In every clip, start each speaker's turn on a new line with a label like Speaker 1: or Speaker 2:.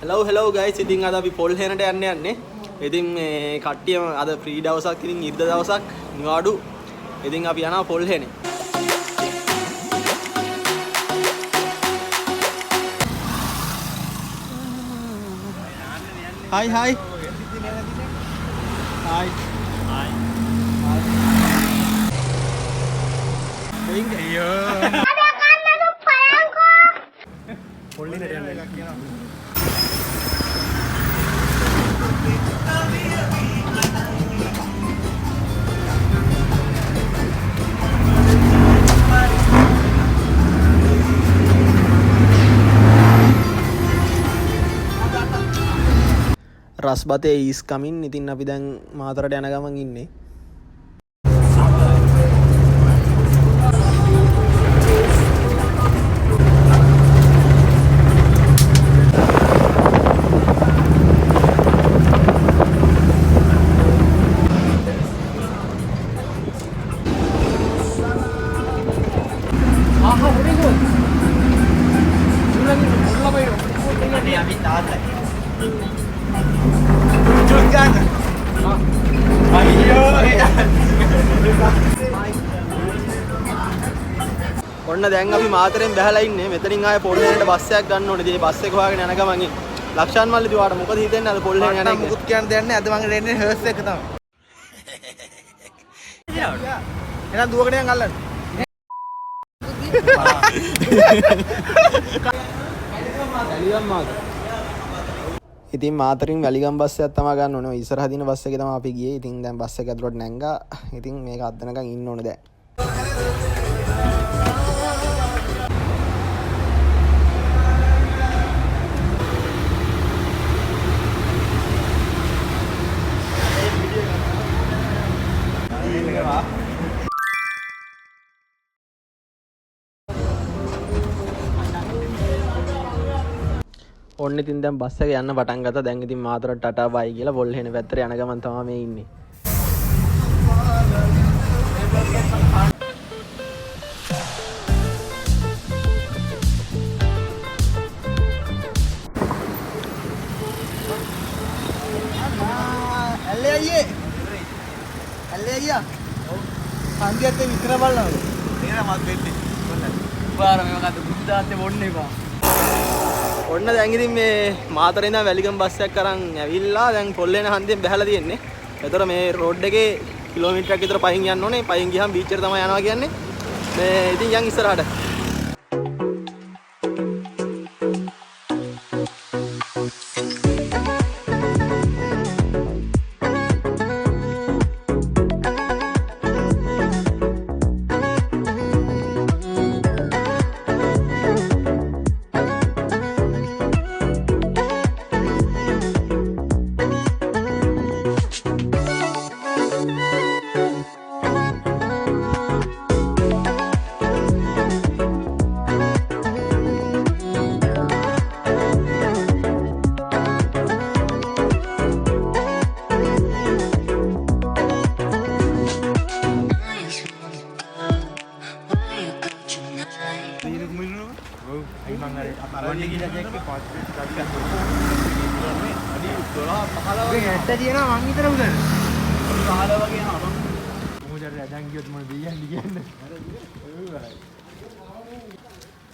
Speaker 1: hello guys. ඉතින් අද අපි පොල් හේනට යන්නේ. ඉතින් මේ කට්ටියම අද ෆ්‍රී දවසක් ඉතින් ඉරිද දවසක් නිවාඩු. ඉතින් අපි යනවා පොල් හේනේ. Hi. Hi. රස්බතේ ඊස් කමින්. ඉතින් අපි දැන් මාතරට යන ගමන් ඉන්නේ. ඔන්න දැන් අපි මාතරෙන් බැහැලා ඉන්නේ. මෙතනින් ආයේ පොල් හේනට බස් එකක් ගන්න ඕනේ. ඉතින් බස් එක හොයාගෙන යන ගමන් ඉන්නේ. ලක්ෂාන් මල්ලි දිවාට මොකද හිතෙන්නේ අද පොල් හේන යන එක? මුකුත් කියන්න දෙයක් නැහැ. අද මම රෙන්නේ හර්ස් එක තමයි. එහෙනම් දුවගෙන යන් අල්ලන්න. ඉතින් මාතරින් වැලිගම් බස් එකක් තමයි ගන්න ඕනේ. ඉස්සරහ දින බස් එකේ තමයි අපි ගියේ. ඉතින් දැන් බස් එක ඇතුළට නැංගා. ඉතින් මේක අද්දනකම් ඉන්න ඕනේ දැන්. ඔන්න ඉතින් දැන් බස් එක යන්න පටන් ගත්තා. දැන් ඉතින් මාතරට ටටා බයි කියලා පොල් හේන පැත්තට යන ගමන් තමයි මේ ඉන්නේ. ඇල්ලේ අයියා. හන්දියත් විතර බලනවා. නේද මත් වෙන්නේ. බාර මේ මොකද්ද බුද්ධාත්තේ බොන්නේ බා. ඔන්න දැන් ඉතින් මේ මාතරේ ඉඳන් වැලිගම් බස් එකක් අරන් ඇවිල්ලා දැන් පොල් හේන හන්දියෙන් බැහැලා තියෙන්නේ. ඒතර මේ රෝඩ් එකේ කිලෝමීටරයක් විතර පහින් යන්න ඕනේ. පහින් ගියාම බීච් එකට තමයි යනවා කියන්නේ. මේ ඉතින් යන් ඉස්සරහට.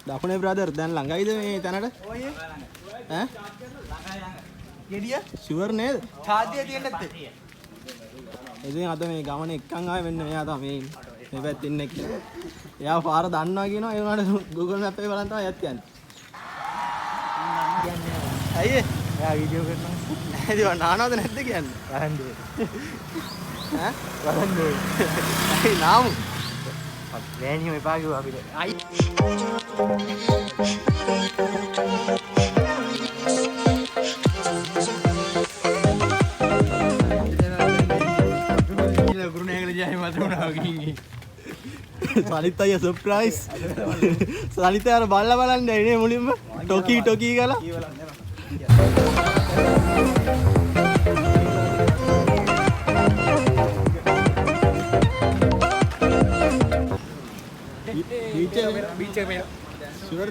Speaker 1: දකුණේ බ්‍රදර් දැන් ළඟයිද මේ තැනට? ඈ? ගෙඩිය? ෂුවර් නේද? ඡාදිය තියෙන්නේ නැත්තේ. ඉතින් අද මේ ගමන එක්කන් ආවේ මෙන්න මෙයා තමයි මේ ඉන්නේ. මේ පැත්තේ ඉන්නේ කියලා. එයා පාර දන්නවා කියනවා. ඒ වුණාට Google Map එකේ බලන් තමයි යත් යන්නේ. අයියේ එයා වීඩියෝ කරනවා. නේද? නානවද නැද්ද කියන්නේ? වරන්දේ. ඈ? වරන්දේ. අයි නාමු. වෑනියෝ එපා කිව්වා අපිට. අයි. සලිත් අයියා සර්ප්‍රයිස්. සලිත් අර බලලා බලන්නේ නේ මුලින්ම ටොකී ගාලා. बीच में शुगर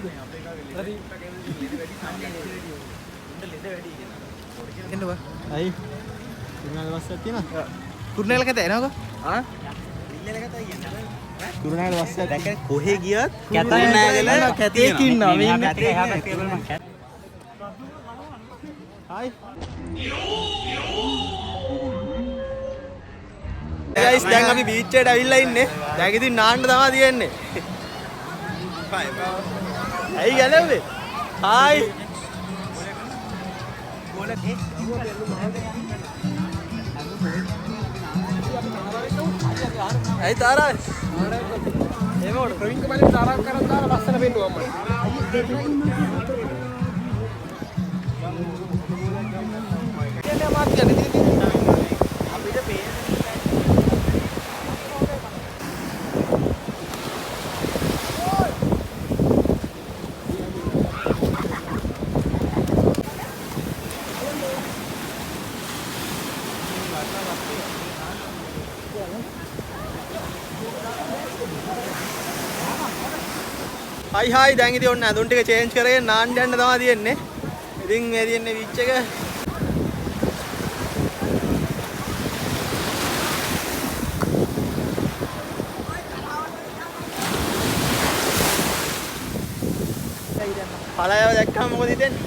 Speaker 2: එන්න බා.
Speaker 1: අයි. කුරුණෑගල බස් එකක් තියෙනවා.
Speaker 2: කුරුණෑගල කතා එනවකෝ.
Speaker 1: ආ? කුරුණෑගල බස් එකක් දැක කොහෙ ගියත්
Speaker 2: කුරුණෑගල
Speaker 1: කැතේක ඉන්නවා. මේ ඉන්නේ. හායි. ගයිස් දැන් අපි බීච් එකට ඇවිල්ලා ඉන්නේ. දැන් ඉතින් නාන්න තමයි තියෙන්නේ. ඇයි ගැලවෙන්නේ? හායි. ඇයි තාරා? එහෙම උඩ ප්‍රවීන්ක බලේ තාරා කරන් දාලා ලස්සන පෙන්නුවා අම්මා. කියන්නේ මාත් කියන්නේ අපිට පේන්නේ හයි දැන් ඉතින් ඔන්න අඳුන් ටික චේන්ජ් කරගෙන නාන්න යන්න තමයි තියෙන්නේ. ඉතින් මේ තියෙන්නේ බීච් එක. කලාව දැක්කම මොකද හිතෙන්නේ?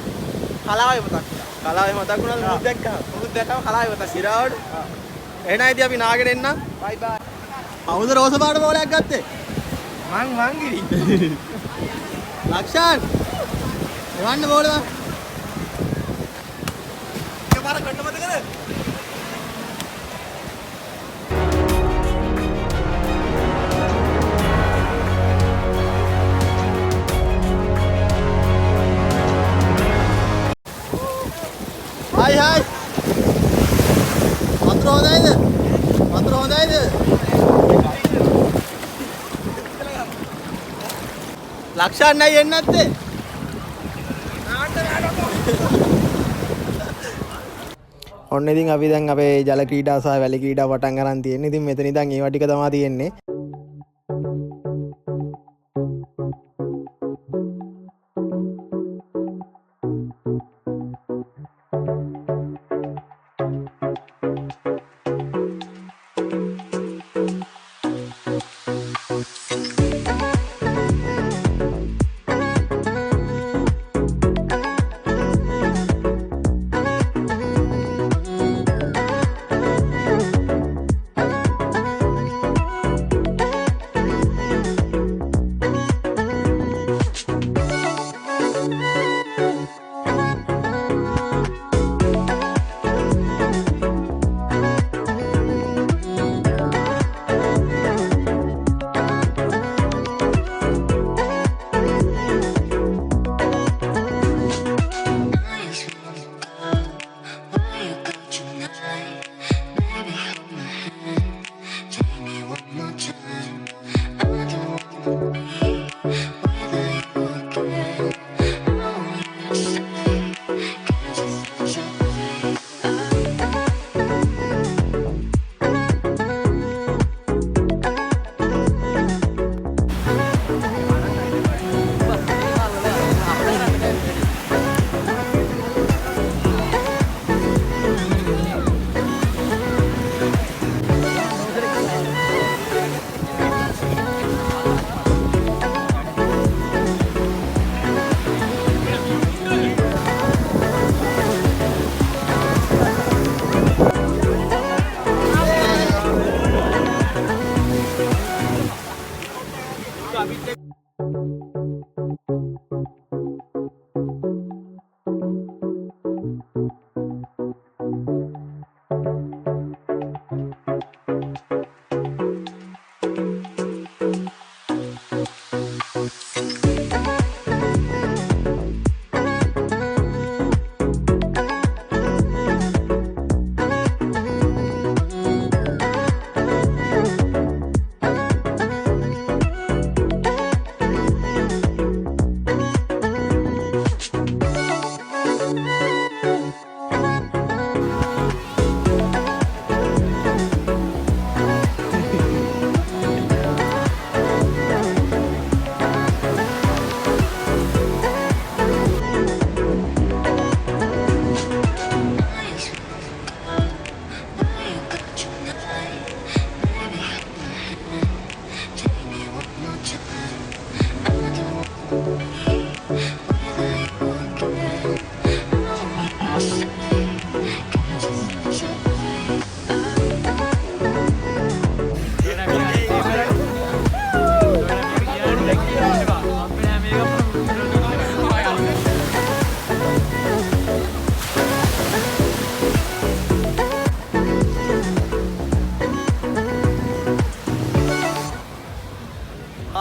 Speaker 1: කලාවේ මතක්. කලාවේ මතක් වුණාද මුත් දැක්කම? මුත් දැක්කම කලාවේ මතක්. සිරාවට. එහෙනම් ඉතින් අපි නාගෙන එන්නම්. බයි බයි. අවුද රෝස පාට බෝලයක් ගත්තේ? මං ගිරි. ලක්ෂාන් එවන්න බෝලව. එකපාරක් ගන්න මතකද? හයි. වතුර හොඳයිද? වතුර හොඳයිද? ලක්ෂාන් නැයි එන්නේ නැත්තේ? ඔන්න ඉතින් අපි දැන් අපේ ජල ක්‍රීඩා සහ වැලි ක්‍රීඩා පටන් ගන්න තියෙන්නේ. ඉතින් මෙතන ඉඳන් ඒවා ටික තමයි තියෙන්නේ.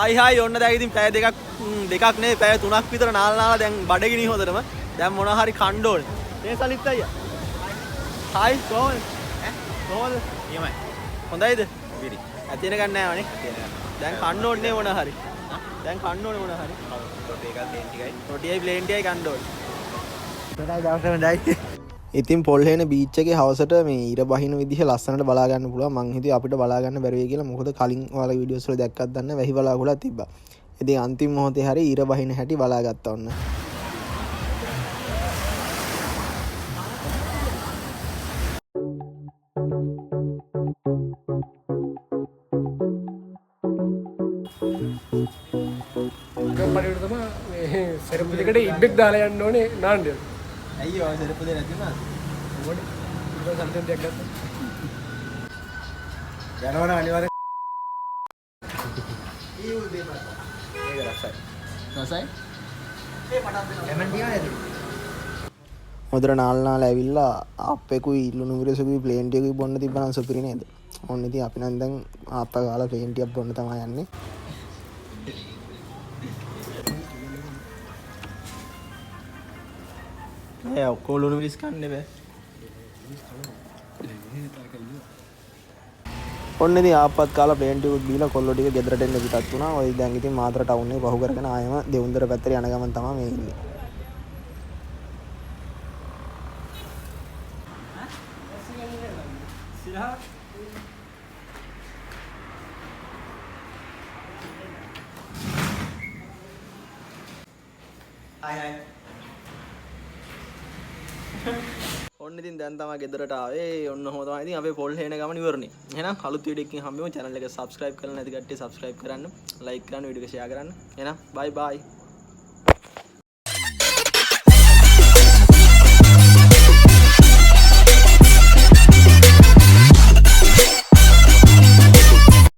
Speaker 1: හයි ඔන්න දැන් ඉතින් පැය දෙකක් නෙවෙයි පැය 3ක් විතර නාලා දැන් බඩගිනි හොදටම දැන් මොන හරි කන්න ඕනේ මේ සලිත් අයියා හයි කොහොමද කොහොමද
Speaker 2: එහෙමයි.
Speaker 1: හොඳයිද
Speaker 2: පිරි.
Speaker 1: ඇතින ගන්න නෑවනේ දැන් කන්න ඕනේ මොන හරි දැන් කන්න ඕනේ මොන හරි
Speaker 2: රොටි එකක් දෙන්න ටිකයි.
Speaker 1: රොටියයි ප්ලේන් ටිකයි කන්න ඕනේ දැන් දවසම ඩයි ඉතින් පොල්හේන බීච් එකේ හවසට මේ ඉර බහින විදිහ ලස්සනට බලා ගන්න පුළුවන් මං හිතුවේ අපිට බලා ගන්න බැරි වෙයි කියලා මොකද කලින් ඔයාලා වීඩියෝස් වල දැක්කත් දන්න වැහි බලාකුලක් තිබ්බා ඉතින් අන්තිම මොහොතේ හරි ඉර බහින හැටි බලා ගත්තා ඔන්න
Speaker 3: ගම්පඩේට තමයි මේ සෙරපු දෙකට ඉබ්බෙක් දාලා යන්න ඕනේ නාන්න.
Speaker 1: ඇයි ඔය සෙරප්පු දෙක නැති වුණාද
Speaker 3: ඕනේ. ඒක සම්තෙන් දෙයක් ගත්තා.
Speaker 1: යනවන අනිවාර්යෙන් ඊ උදේ මත ඒක රසයි රසයි ඒ පටන් දෙනවා
Speaker 2: ලෙමන් ටික නේද?
Speaker 1: හොඳට නාල් ඇවිල්ලා අප්පෙකුයි ලුණු මිරිසකුයි ප්ලේන් ටිකකුයි බොන්න තිබ්බනම් සුපිරි නේද ඕන්න ඉතින් අපි නම් දැන් ආප්ප ගාලා ප්ලේන් ටිකක් බොන්න තමයි යන්නේ ඒ ඔක්කොම ලුණු මිරිස් කන්නේ බෑ ඔන්න ඉතින් ආප්පත් කාලා ප්ලේන් ටිකකුත් බීලා කොල්ලෝ ටික ගෙදරට එන්න පිටත් වුණා ඔය දැන් ඉතින් මාතර ටවුන් එක පහු කරගෙන ආයෙම දෙවුන්දර පැත්තට යන ගමන් තමයි මේ ඉන්නේ ඔන්න ඉතින් දැන් තමයි ගෙදරට ආවේ ඔන්න ඔහොම තමයි ඉතින් අපේ පොල් හේන ගමන ඉවරනේ එහෙනම් අලුත් වීඩියෝ එකකින් හම්බෙමු channel එක subscribe කරලා නැති කට්ටිය subscribe කරන්න like කරන්න වීඩියෝ එක share කරන්න එහෙනම් bye bye